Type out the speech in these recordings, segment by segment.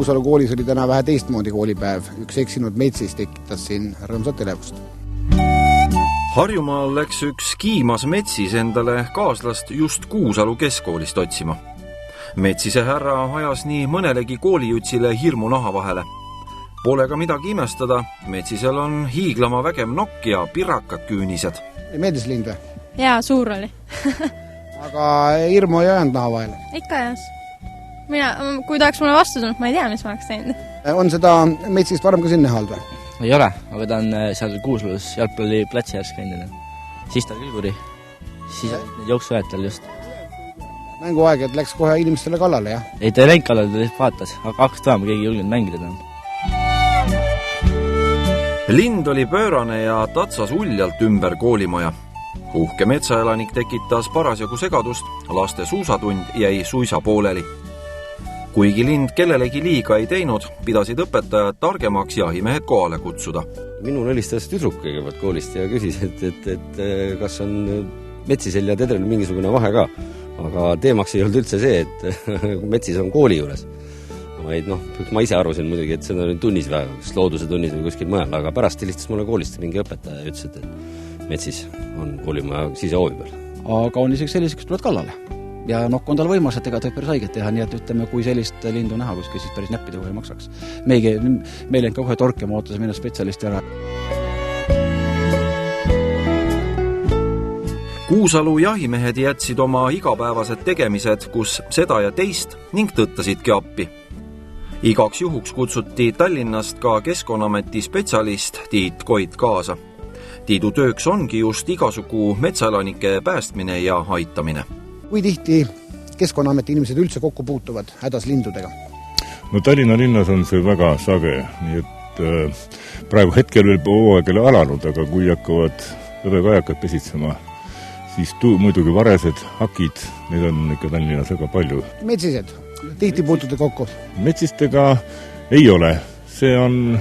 Kuusalu koolis oli täna vähe teistmoodi koolipäev. Üks eksinud metsis tekitas siin rõõmsat elevust. Harjumaal läks üks kiimas metsis endale kaaslast just Kuusalu keskkoolist otsima. Metsise härra ajas nii mõnelegi koolijutsile hirmu naha vahele. Pole ka midagi imestada, metsisel on hiiglama vägev nokk ja pirakad küünised. Meeldis lind või? Jaa, suur oli. Aga hirmu ei ajanud naha vahele? Ikka jas. Kui ta oleks mulle vastu tulnud, ma ei tea, mis ma oleks teinud. On seda metsist varem ka siin näha olnud või? Ei ole, aga ta on seal Kuusalus jalgpalli platsi ääres käinud. Siis ta külguri, siis jooksuajad tal just. Mänguaeg, et läks kohe inimestele kallale, jah? Ei, ta ei läinud kallale, ta lihtsalt vaatas, aga hakkas taama, keegi ei julgenud mängida ta. Lind oli pöörane ja tatsas uljalt ümber koolimaja. Uhke metsaelanik tekitas parasjagu segadust, laste suusatund jäi suisa pooleli. Kuigi lind kellelegi liiga ei teinud, pidasid õpetajad targemaks jahimehed kohale kutsuda. Minul helistas tüdruk kõigepealt koolist ja küsis, et kas on metsisel ja tedrel mingisugune vahe ka. Aga teemaks ei olnud üldse see, et metsis on kooli juures. Ma ise arvasin muidugi, et see on tunnis väga, kas looduse tunnis või kuskil mujal, aga pärast helistas mulle koolist mingi õpetaja ja ütles, et metsis on koolimaja sisehoovi peal. Aga on isegi selliseks tuled kallale. Ja nokk on tal võimas, et ega ta päris haiget teha, nii et ütleme, kui sellist lindu näha kuskil, siis päris näppida kohe maksaks. Meil on ka kohe torke, ma ootas minna spetsialisti ära. Kuusalu jahimehed jätsid oma igapäevased tegemised, kus seda ja teist ning tõttasidki appi. Igaks juhuks kutsuti Tallinnast ka Keskkonnaameti spetsialist Tiit Koit kaasa. Tiidu tööks ongi just igasugu metsaelanike päästmine ja aitamine. Kui tihti Keskkonnaameti inimesed üldse kokku puutuvad hädas lindudega? No Tallinna linnas on see väga sage, nii et praegu hetkel veel hooaeg ei ole alanud, aga kui hakkavad hõbekajakad pesitsema, siis muidugi varesed, hakid, neid on ikka Tallinnas väga palju. Metsised, tihti puutute kokku? Metsistega ei ole. See on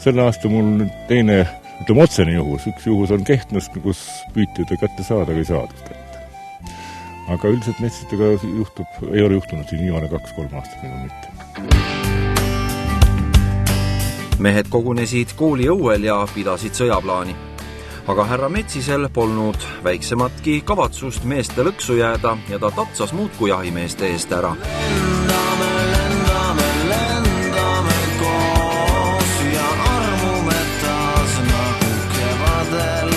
selle aasta mul teine, ütleme otsene juhus. Üks juhus on Kehtnas, kus püütide kätte saada või saadud kätte. Aga üldiselt metsistega ei ole juhtunud siin viimane 2-3 aastat nagu mitte. Mehed kogunesid kooli õuel ja pidasid sõjaplaani. Aga härra Metsisel polnud väiksematki kavatsust meeste lõksu jääda ja ta tatsas muudku jahimeeste eest ära. Lendame koos ja armume taas nagu kevadel.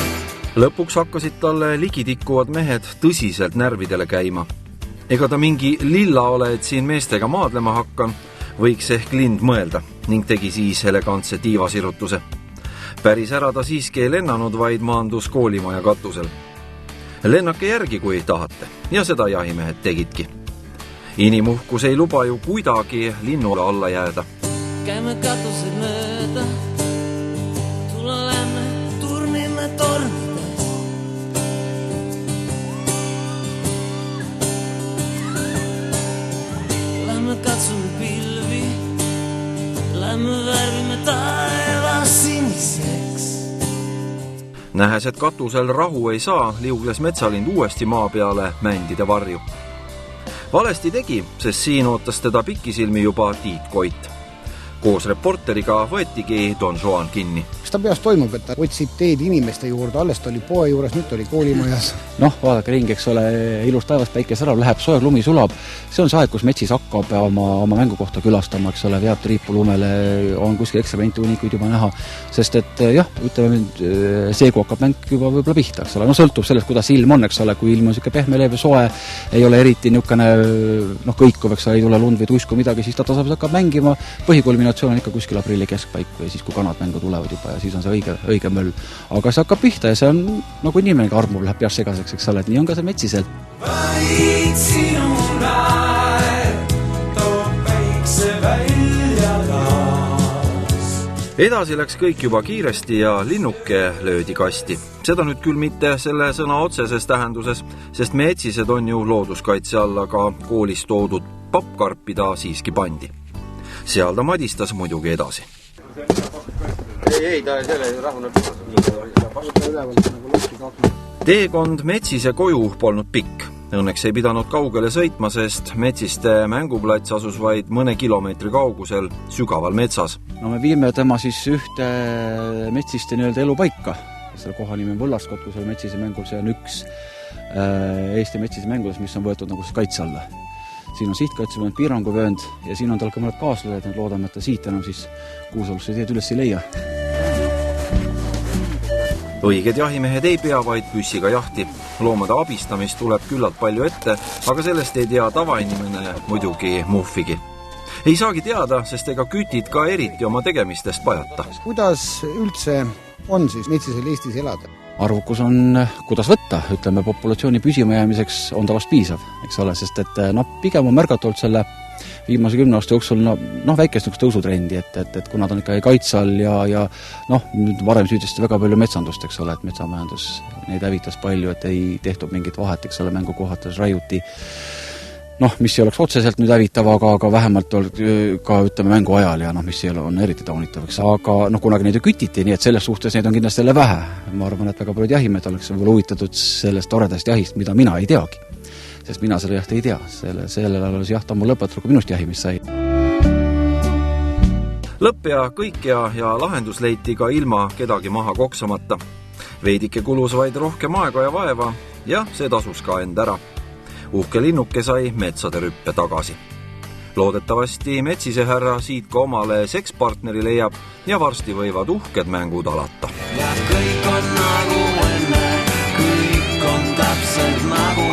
Lõpuks hakkasid talle ligitikkuvad mehed tõsiselt närvidele käima. Ega ta mingi lilla ole, et siin meestega maadlema hakkan, võiks ehk lind mõelda ning tegi siis elegantse tiivasirutuse. Päris ära ta siiski ei lennanud, vaid maandus koolimaja katusel. Lennake järgi, kui tahate, ja seda jahimehed tegidki. Inimuhkus ei luba ju kuidagi linnule alla jääda. Käime katusel mööda, tuleme, turnime tornides. Lähme katsume pilvi, lähme värvime taeva siniseks. Nähes, et katusel rahu ei saa, liugles metsalind uuesti maa peale mändide varju. Valesti tegi, sest siin ootas teda pikisilmi juba Tiit Koit. Koos reporteriga võetigi Don Juan kinni. Mis ta peas toimub, et ta otsib teed inimeste juurde, alles ta oli poe juures, nüüd oli koolimajas. Vaadake ringi, eks ole, ilus taevas päike särav, läheb soe, lumi sulab. See on see aeg, kus metsis hakkab oma mängukohta külastama, eks ole, veab triipu lumele, on kuskil eksementi unikuid juba näha. Sest et jah, ütleme, see kui hakkab mäng juba võib-olla pihta, eks ole. Sõltub sellest, kuidas ilm on, eks ole, kui ilm on siuke pehme leebe soe, ei ole eriti niukene kõikuv, eks ole, ei tule lund või tuisku midagi, siis ta tasapis hakkab mängima. Põhikulminatsioon on ikka kuskil aprilli keskpaik või siis, kui kanad mängu tulevad juba ja siis on see õige möll. Aga see hakkab pihta ja see on nagu inimene armub, läheb peas segaseks, eks ole, et nii on ka see metsisel. Vaid sinu näed, toob päikse välja taas. Edasi läks kõik juba kiiresti ja linnuke löödi kasti. Seda nüüd küll mitte selle sõna otseses tähenduses, sest metsised on ju looduskaitse all, aga koolis toodud pappkarpida siiski pandi. Seal ta madistas muidugi edasi. Ei, ta selle rahuneb. Teekond Metsise koju polnud pikk. Õnneks ei pidanud kaugele sõitma, sest Metsiste mänguplats asus vaid mõne kilomeetri kaugusel sügaval metsas. No me viime tema siis ühte Metsiste nii-öelda elupaika. Selle koha nimi on Võllaskott, kui selle Metsise mängul, see on üks Eesti Metsise mängudes, mis on võetud nagu kaitse alla. Siin on sihtkaitsevöönd, piiranguvöönd ja siin on tal ka mõned kaaslased, et loodame, et ta siit enam siis Kuusalusse teed üles ei leia. Õiged jahimehed ei pea vaid püssiga jahti. Loomade abistamist tuleb küllalt palju ette, aga sellest ei tea tavainimene muidugi muhvigi. Ei saagi teada, sest ega kütid ka eriti oma tegemistest pajata. Kuidas üldse on siis Metsisel Eestis elada? Arvukus on, kuidas võtta, ütleme, populatsiooni püsimajäämiseks on ta vast piisav, eks ole, sest et pigem on märgatult selle viimase 10 aasta jooksul väikest tõusutrendi, et kuna ta on ikkagi kaitse all ja nüüd varem süüdistas väga palju metsandust, eks ole, et metsamajandus neid hävitas palju, et ei tehtud mingit vahet, eks ole, mängukohades raiuti, mis ei oleks otseselt nüüd hävitav, aga vähemalt ka, ütleme, mängu ajal ja mis ei ole, on eriti taunitavaks. Aga kunagi neid ju kütiti, nii et selles suhtes neid on kindlasti jälle vähe. Ma arvan, et väga paljud jahimehed oleks huvitatud sellest toredast jahist, mida mina ei teagi. Sest mina selle jaht ei tea. Sellel ajal oli jaht ammu lõpetatud, kui minust jahimist sai. Lõpp ja kõik ja lahendus leiti ka ilma kedagi maha koksamata. Veidike kulus vaid rohkem aega ja vaeva ja see tasus ka end ära. Uhke linnuke sai metsade rüppe tagasi. Loodetavasti Metsise härra siit ka omale sekspartneri leiab ja varsti võivad uhked mängud alata. Ja kõik on nagu enne, kõik on täpselt nagu